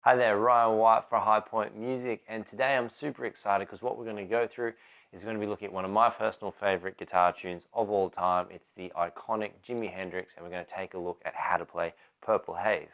Hi there, Ryan White for High Point Music, and today I'm super excited because what we're going to go through is going to be looking at one of my personal favorite guitar tunes of all time. It's the iconic Jimi Hendrix, and we're going to take a look at how to play Purple Haze.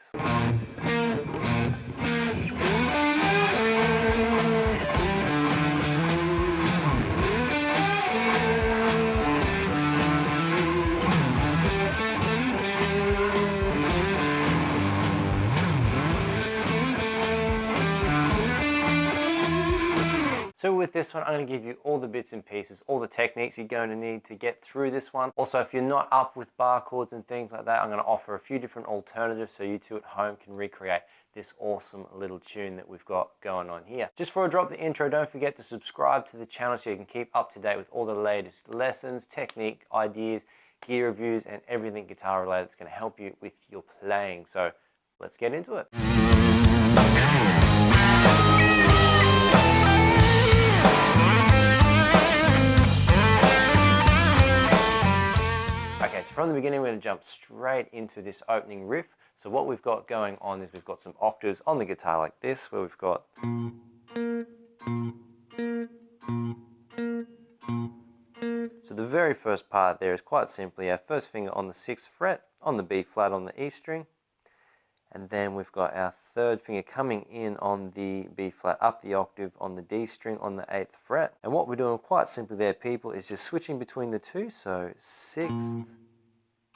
So with this one, I'm going to give you all the bits and pieces, all the techniques you're going to need to get through this one. Also, if you're not up with bar chords and things like that, I'm going to offer a few different alternatives so you two at home can recreate this awesome little tune that we've got going on here. Just before I drop the intro, don't forget to subscribe to the channel so you can keep up to date with all the latest lessons, technique, ideas, gear reviews, and everything guitar related that's going to help you with your playing. So let's get into it. Okay, so from the beginning, we're going to jump straight into this opening riff. So what we've got going on is we've got some octaves on the guitar like this, where we've got so the very first part there is quite simply our first finger on the 6th fret, on the B flat on the E string, and then we've got our third finger coming in on the B flat up the octave on the D string on the 8th fret. And what we're doing quite simply there, people, is just switching between the two. So 6th,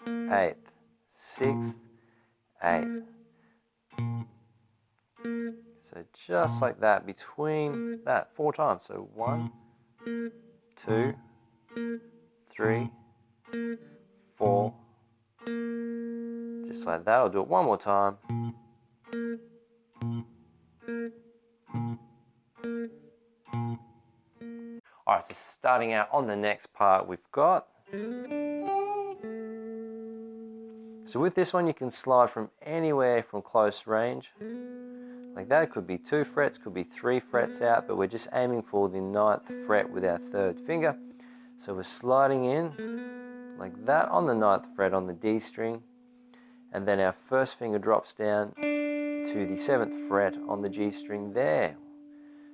8th, 6th, 8th. So just like that, between that 4 times. So 1, 2, 3, 4. Just like that. I'll do it one more time. Alright, so starting out on the next part, we've got... So with this one, you can slide from anywhere from close range. Like that, it could be 2 frets, could be 3 frets out, but we're just aiming for the 9th fret with our 3rd finger. So we're sliding in like that on the 9th fret on the D string, and then our first finger drops down to the 7th fret on the G string there.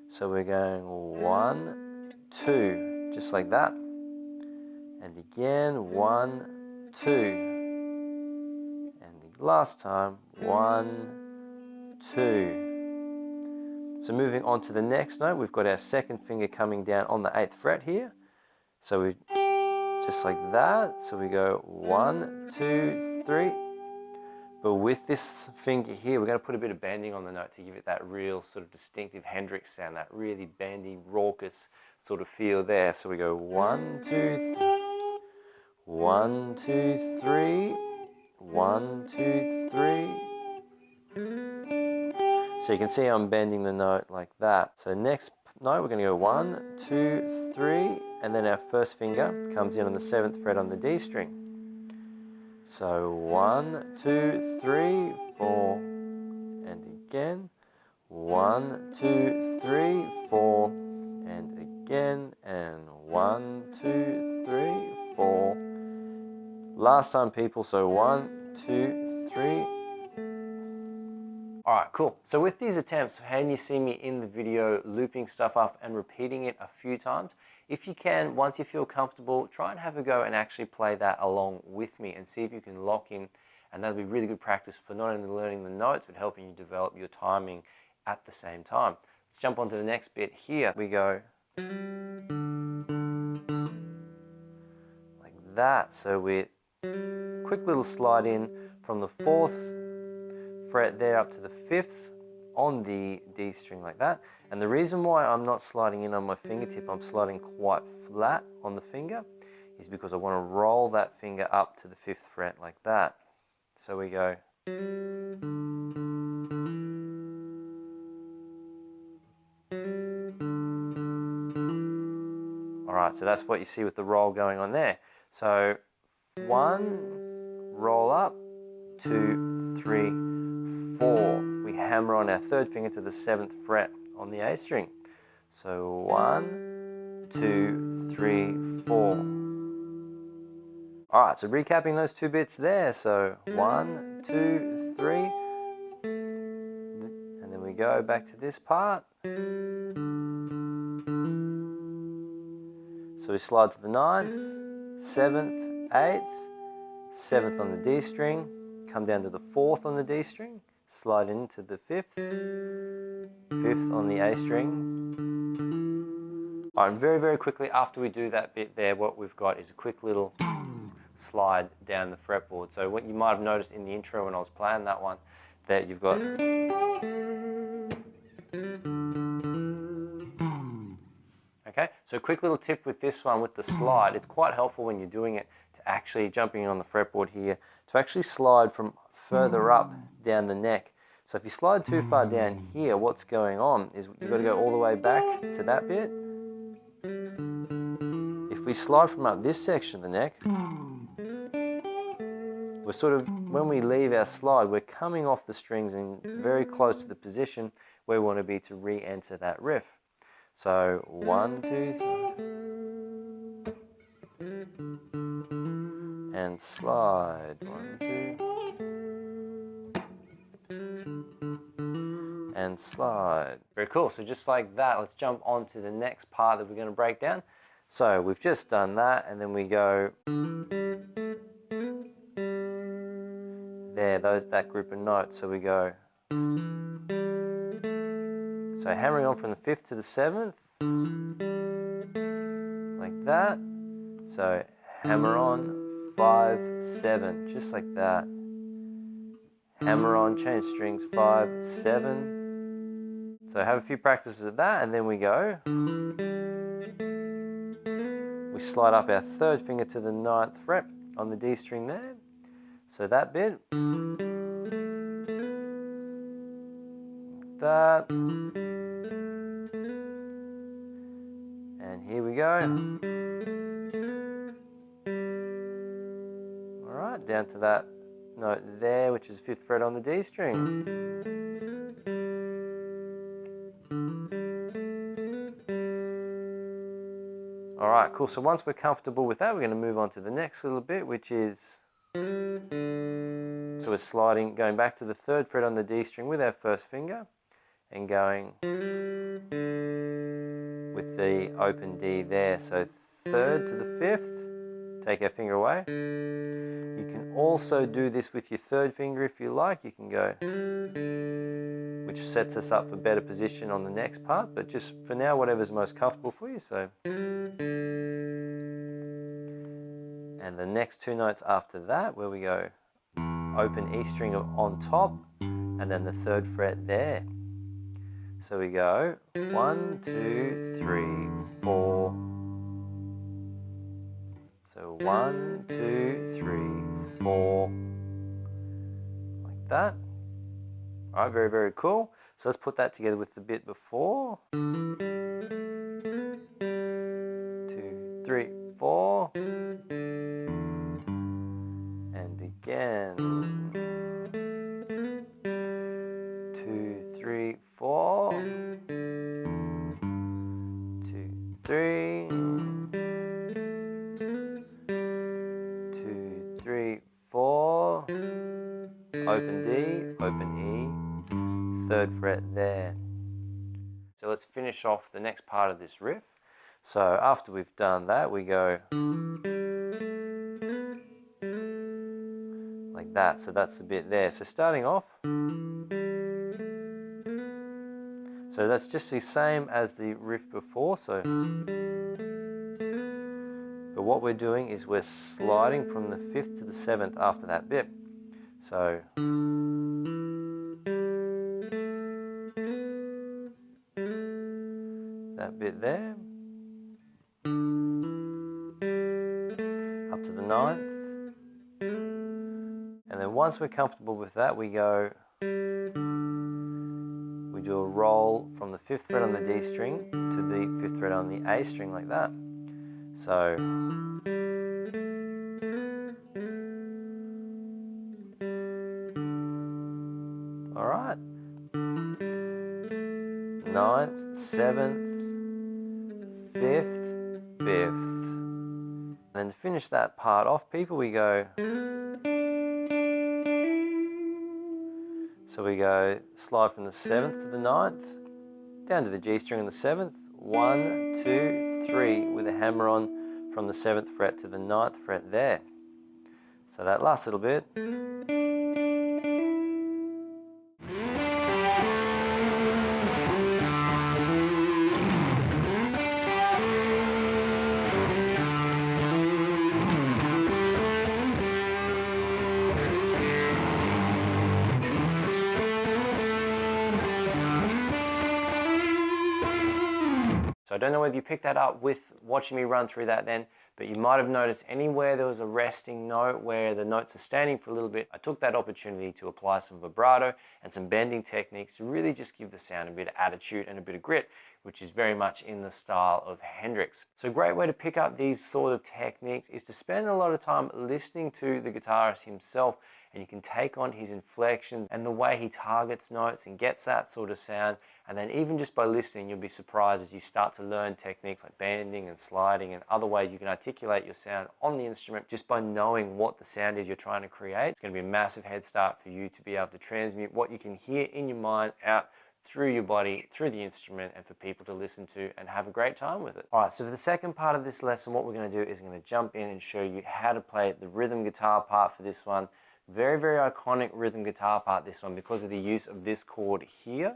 So we're going 1, 2, just like that, and again 1, 2, and the last time 1, 2. So moving on to the next note, we've got our second finger coming down on the 8th fret here. So we just like that. So we go 1, 2, 3. But with this finger here, we're going to put a bit of bending on the note to give it that real sort of distinctive Hendrix sound, that really bendy, raucous sort of feel there. So we go 1, 2, 3. 1, 2, 3. 1, 2, 3. So you can see I'm bending the note like that. So next note, we're going to go 1, 2, 3, and then our first finger comes in on the 7th fret on the D string. So 1, 2, 3, 4, and again. 1, 2, 3, 4, and again, and 1, 2, 3, 4. Last time, people, so 1, 2, 3. Alright, cool. So with these attempts, and you see me in the video looping stuff up and repeating it a few times, if you can, once you feel comfortable, try and have a go and actually play that along with me and see if you can lock in, and that'll be really good practice for not only learning the notes, but helping you develop your timing at the same time. Let's jump on to the next bit here. We go like that. So we're quick little slide in from the 4th fret there up to the 5th on the D string like that. And the reason why I'm not sliding in on my fingertip, I'm sliding quite flat on the finger, is because I want to roll that finger up to the 5th fret like that. So we go. Alright, so that's what you see with the roll going on there. So 1, roll up, 2, 3, 4. We hammer on our 3rd finger to the 7th fret on the A string. So 1, 2, 3, 4. Alright, so recapping those 2 bits there. So 1, 2, 3. And then we we go back to this part. So we slide to the 9th, 7th, 8th, 7th on the D string, come down to the 4th on the D string, slide into the 5th, 5th on the A string. All right, and very, very quickly after we do that bit there, what we've got is a quick little slide down the fretboard. So what you might have noticed in the intro when I was playing that one, that you've got okay, so a quick little tip with this one, with the slide, it's quite helpful when you're doing it to actually jumping on the fretboard here, to actually slide from further up down the neck. So if you slide too far down here, what's going on is you've got to go all the way back to that bit. If we slide from up this section of the neck, we're sort of, when we leave our slide, we're coming off the strings and very close to the position where we want to be to re-enter that riff. So 1, 2, 3, and slide, 1, 2, and slide. Very cool. So just like that, let's jump on to the next part that we're going to break down. So we've just done that, and then we go there, that group of notes. So we go, so hammering on from the 5th to the 7th, like that. So hammer on, 5, 7, just like that. Hammer on, change strings, 5, 7. So have a few practices of that, and then we go. We slide up our 3rd finger to the 9th fret on the D string there. So that bit. That. And here we go. All right, down to that note there, which is 5th fret on the D string. All right, cool. So once we're comfortable with that, we're going to move on to the next little bit, which is, so we're sliding, going back to the 3rd fret on the D string with our 1st finger, and going with the open D there. So 3rd to the 5th, take our finger away. You can also do this with your 3rd finger if you like. You can go, which sets us up for better position on the next part, but just for now, whatever's most comfortable for you. So, and the next 2 notes after that, where we go open E string on top, and then the 3rd fret there. So we go 1, 2, 3, 4. So 1, 2, 3, 4, like that. All right, very, very cool. So let's put that together with the bit before. 2, 3, 4. And again. 2, 3, 4. 2, 3. 2, 3, 4. Open D, open E, 3rd fret there. So let's finish off the next part of this riff. So after we've done that, we go like that. So that's the bit there. So starting off, so that's just the same as the riff before. So, but what we're doing is we're sliding from the 5th to the 7th after that bit. So that bit there, up to the 9th, and then once we're comfortable with that, we go, we do a roll from the 5th fret on the D string to the 5th fret on the A string, like that. So all right, 9th, 7th, 5th, 5th. And then to finish that part off, people, we go, So we go slide from the 7th to the 9th, down to the G string on the 7th, 1, 2, 3, with a hammer on from the 7th fret to the 9th fret there. So that last little bit. So I don't know whether you picked that up with watching me run through that then, but you might have noticed anywhere there was a resting note where the notes are standing for a little bit, I took that opportunity to apply some vibrato and some bending techniques to really just give the sound a bit of attitude and a bit of grit, which is very much in the style of Hendrix. So a great way to pick up these sort of techniques is to spend a lot of time listening to the guitarist himself, and you can take on his inflections and the way he targets notes and gets that sort of sound. And then even just by listening, you'll be surprised as you start to learn techniques like bending and sliding and other ways you can articulate your sound on the instrument just by knowing what the sound is you're trying to create. It's going to be a massive head start for you to be able to transmute what you can hear in your mind out through your body, through the instrument, and for people to listen to and have a great time with it. All right, so for the second part of this lesson, what we're going to do is I'm going to jump in and show you how to play the rhythm guitar part for this one. Very, very iconic rhythm guitar part, this one, because of the use of this chord here.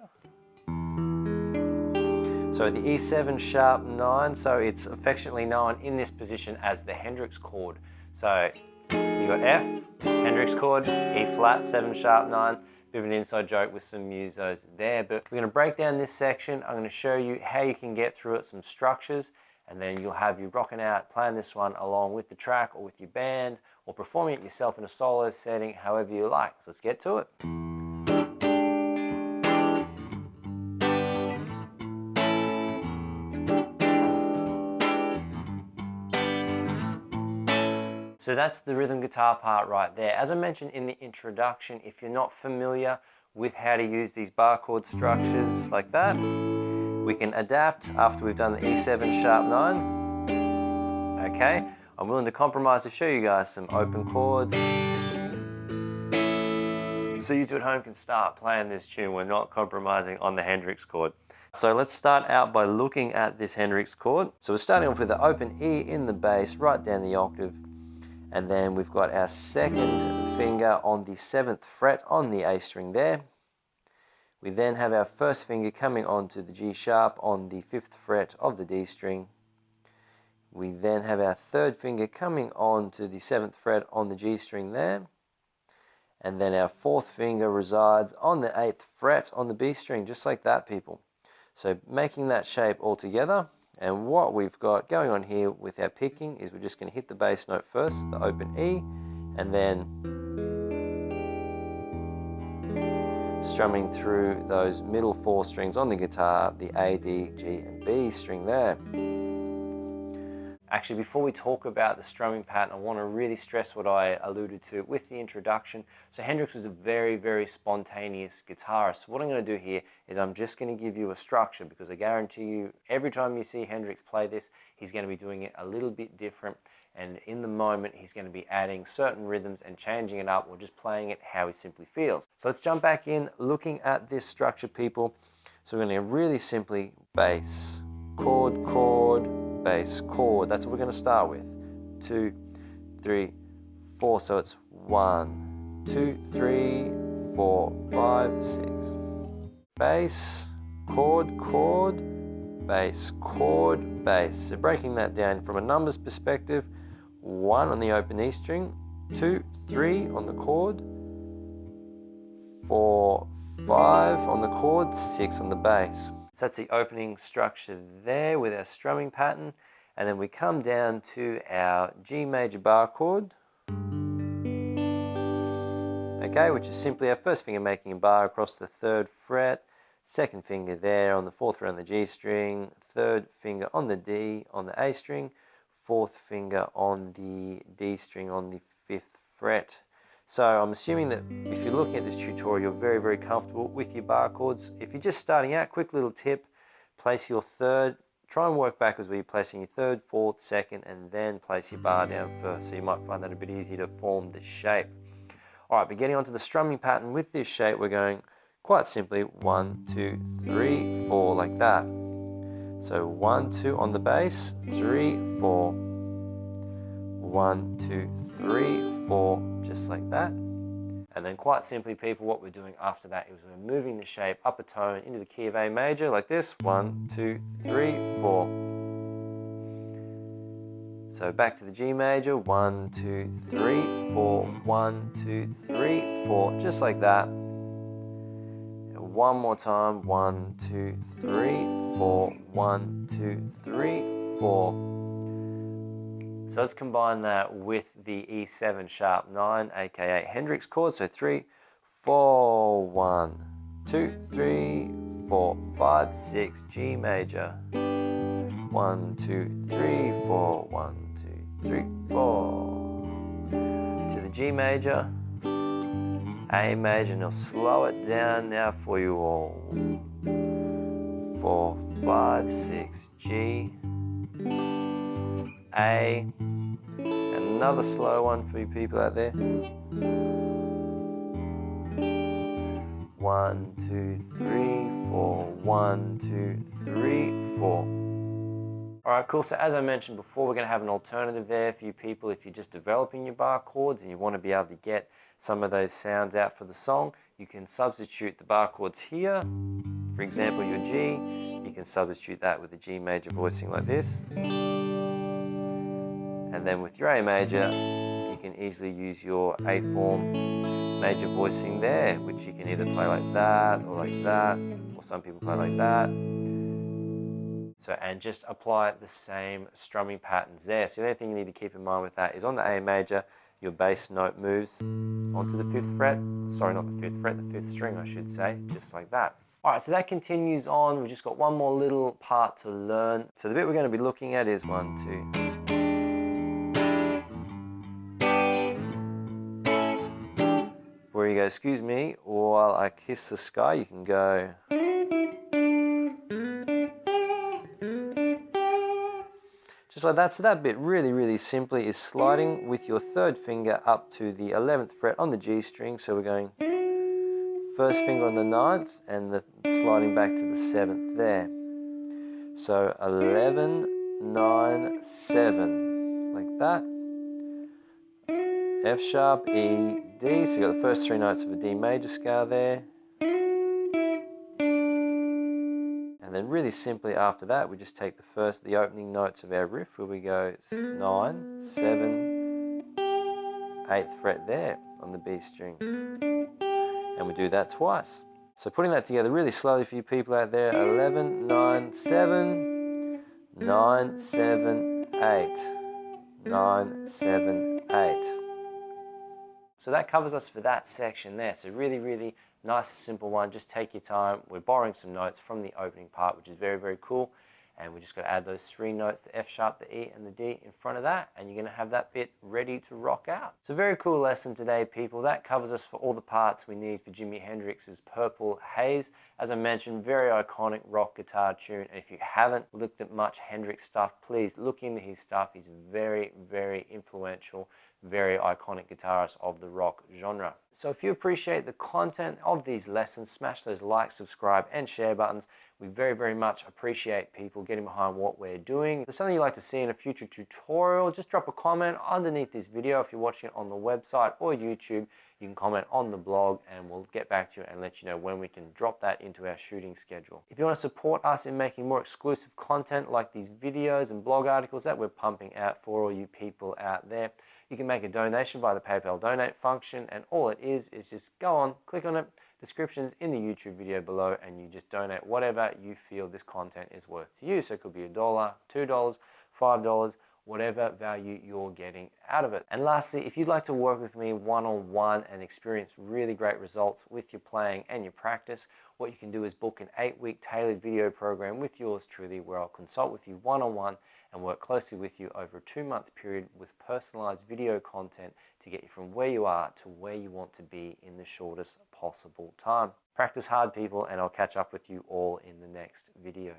So the E7 sharp 9, so it's affectionately known in this position as the Hendrix chord. So you got F, Hendrix chord, E flat, 7 sharp 9, bit of an inside joke with some musos there, but we're going to break down this section. I'm going to show you how you can get through it, some structures, and then you'll have you rocking out playing this one along with the track or with your band or performing it yourself in a solo setting, however you like. So let's get to it. So that's the rhythm guitar part right there. As I mentioned in the introduction, if you're not familiar with how to use these bar chord structures like that, we can adapt after we've done the E7 sharp 9. Okay, I'm willing to compromise to show you guys some open chords. So you two at home can start playing this tune. We're not compromising on the Hendrix chord. So let's start out by looking at this Hendrix chord. So we're starting off with the open E in the bass, right down the octave. And then we've got our second finger on the 7th fret on the A string there. We then have our first finger coming onto the G sharp on the 5th fret of the D string. We then have our third finger coming onto the 7th fret on the G string there. And then our fourth finger resides on the 8th fret on the B string, just like that, people. So making that shape all together. And what we've got going on here with our picking is we're just going to hit the bass note first, the open E, and then strumming through those middle 4 strings on the guitar, the A, D, G, and B string there. Actually, before we talk about the strumming pattern, I want to really stress what I alluded to with the introduction. So Hendrix was a very, very spontaneous guitarist. So what I'm going to do here is I'm just going to give you a structure, because I guarantee you every time you see Hendrix play this, he's going to be doing it a little bit different. And in the moment, he's going to be adding certain rhythms and changing it up or just playing it how he simply feels. So let's jump back in looking at this structure, people. So we're going to really simply bass, chord, chord, bass, chord. That's what we're going to start with. 2, 3, 4. So it's 1, 2, 3, 4, 5, 6. Bass, chord, chord, bass, chord, bass. So breaking that down from a numbers perspective, 1 on the open E string, 2, 3 on the chord, 4, 5 on the chord, 6 on the bass. So that's the opening structure there with our strumming pattern. And then we come down to our G major bar chord. Okay, which is simply our first finger making a bar across the 3rd fret, second finger there on the 4th fret on the G string, 3rd finger on the D on the A string, 4th finger on the D string on the 5th fret. So I'm assuming that if you're looking at this tutorial, you're very, very comfortable with your bar chords. If you're just starting out, quick little tip, place your 3rd, try and work backwards where you're placing your 3rd, 4th, 2nd, and then place your bar down first. So you might find that a bit easier to form the shape. All right, but getting onto the strumming pattern with this shape, we're going quite simply 1, 2, 3, 4, like that. So 1, 2 on the bass, 3, 4. 1, 2, 3, 4, just like that. And then quite simply, people, what we're doing after that is we're moving the shape up a tone into the key of A major, like this. 1, 2, 3, 4. So back to the G major, 1, 2, 3, 4, 1, 2, 3, 4, just like that. And one more time, 1, 2, 3, 4, 1, 2, 3, 4. So let's combine that with the E7 sharp 9, aka Hendrix chord. So 3, 4, 1, 2, 3, 4, 5, 6, G major. 1, 2, 3, 4, 1, 2, 3, 4. To the G major, A major, and I'll slow it down now for you all. 4, 5, 6, G, A, and another slow one for you people out there. 1, 2, 3, 4, 1, 2, 3, 4. Alright, cool. So as I mentioned before, we're going to have an alternative there for you people if you're just developing your bar chords and you want to be able to get some of those sounds out for the song. You can substitute the bar chords here. For example, your G, you can substitute that with the G major voicing like this. And then with your A major, you can easily use your A form major voicing there, which you can either play like that, or some people play like that. So, and just apply the same strumming patterns there. So the only thing you need to keep in mind with that is on the A major, your bass note moves onto the 5th fret. Sorry, not the 5th fret, the 5th string, I should say, just like that. All right, so that continues on. We've just got one more little part to learn. So the bit we're going to be looking at is 1, 2. Where you go, excuse me, while I kiss the sky, you can go. Just like that. So that bit really, really simply is sliding with your 3rd finger up to the 11th fret on the G string. So we're going 1st finger on the 9th and sliding back to the 7th there. So 11, 9, 7, like that. F sharp, E, D. So you got the first 3 notes of a D major scale there. And then really simply after that, we just take the opening notes of our riff where we go 9, 7, 8th fret there on the B string. And we do that twice. So putting that together really slowly for you people out there, 11, 9, 7, 9, 7, 8, 9, 7, 8. So that covers us for that section there. So really, really nice, simple one. Just take your time. We're borrowing some notes from the opening part, which is very, very cool. And we just got to add those 3 notes, the F sharp, the E, and the D in front of that, and you're going to have that bit ready to rock out. It's a very cool lesson today, people. That covers us for all the parts we need for Jimi Hendrix's Purple Haze. As I mentioned, very iconic rock guitar tune. And if you haven't looked at much Hendrix stuff, please look into his stuff. He's very, very influential, very iconic guitarist of the rock genre. So if you appreciate the content of these lessons, smash those like, subscribe, and share buttons. We very, very much appreciate people getting behind what we're doing. If there's something you'd like to see in a future tutorial, just drop a comment underneath this video. If you're watching it on the website or YouTube, you can comment on the blog and we'll get back to you and let you know when we can drop that into our shooting schedule. If you want to support us in making more exclusive content like these videos and blog articles that we're pumping out for all you people out there, you can make a donation via the PayPal donate function, and all it is just go on, click on it, descriptions in the YouTube video below, and you just donate whatever you feel this content is worth to you. So it could be $1, $2, $5, whatever value you're getting out of it. And lastly, if you'd like to work with me one-on-one and experience really great results with your playing and your practice, what you can do is book an 8-week tailored video program with yours truly, where I'll consult with you one-on-one and work closely with you over a 2-month period with personalized video content to get you from where you are to where you want to be in the shortest possible time. Practice hard, people, and I'll catch up with you all in the next video.